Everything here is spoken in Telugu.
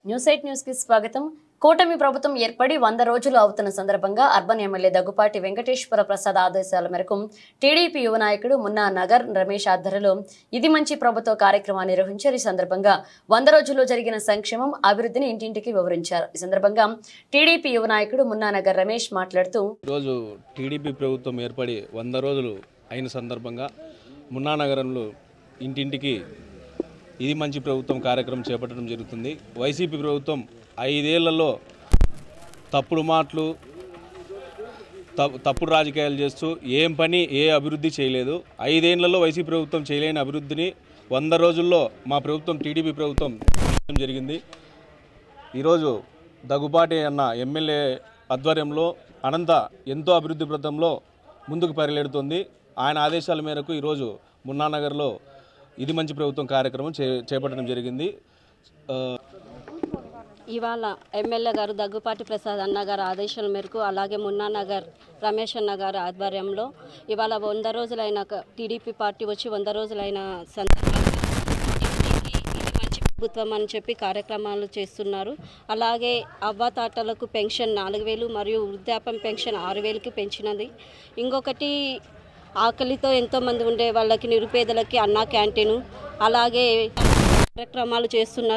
న్యూస్ 8 న్యూస్ కి స్వాగతం. కూటమి ప్రభుత్వం ఏర్పడి 100 రోజులు అవుతున్న సందర్భంగా అర్బన్ ఎమ్మెల్యే దగ్గుపాటి వెంకటేశ్వర ప్రసాద్ ఆదేశాల మేరకు టీడీపీ యువ నాయకుడు మున్నా నగర్ రమేష్ ఆధ్వర్యంలో ఇది మంచి ప్రభుత్వ కార్యక్రమాన్ని నిర్వహించారు. ఈ సందర్భంగా 100 రోజుల్లో జరిగిన సంక్షేమం అభివృద్ధిని ఇంటింటికి వివరించారు. ఈ సందర్భంగా టీడీపీ యువ నాయకుడు మున్నా నగర్ రమేష్ మాట్లాడుతూ ఈరోజు టీడీపీ ప్రభుత్వం ఏర్పడి 100 రోజులు అయిన సందర్భంగా మున్నా నగరంలో ఇంటింటికి ఇది మంచి ప్రభుత్వం కార్యక్రమం చేపట్టడం జరుగుతుంది. వైసీపీ ప్రభుత్వం 5 ఏళ్లలో తప్పుడు మాటలు తప్పుడు రాజకీయాలు చేస్తూ ఏ అభివృద్ధి చేయలేదు. 5 ఏళ్లలో వైసీపీ ప్రభుత్వం చేయలేని అభివృద్ధిని 100 రోజుల్లో మా ప్రభుత్వం టీడీపీ ప్రభుత్వం చేయడం జరిగింది. ఈరోజు దగ్గుపాటి అన్న ఎమ్మెల్యే ఆధ్వర్యంలో అనంత ఎంతో అభివృద్ధి పథంలో ముందుకు పరిగెడుతుంది. ఆయన ఆదేశాల మేరకు ఈరోజు మున్నానగర్లో ఇది మంచి ప్రభుత్వం కార్యక్రమం చేపట్టడం జరిగింది. ఇవాళ ఎమ్మెల్యే గారు దగ్గుపాటి ప్రసాద్ అన్న గారి ఆదేశాల మేరకు అలాగే మున్నా నగర్ రమేష్ అన్న గారి ఆధ్వర్యంలో ఇవాళ 100 రోజులైన టీడీపీ పార్టీ వచ్చి 100 రోజులైన సందర్భంగా ఇది మంచి ప్రభుత్వం అని చెప్పి కార్యక్రమాలు చేస్తున్నారు. అలాగే అవ్వాతాతలకు పెన్షన్ 4,000 మరియు వృద్ధాప్యం పెన్షన్ 6,000కి పెంచినది. ఇంకొకటి ఆకలితో ఎంతోమంది ఉండే వాళ్ళకి నిరుపేదలకి అన్నా క్యాంటీను అలాగే కార్యక్రమాలు చేస్తున్నారు.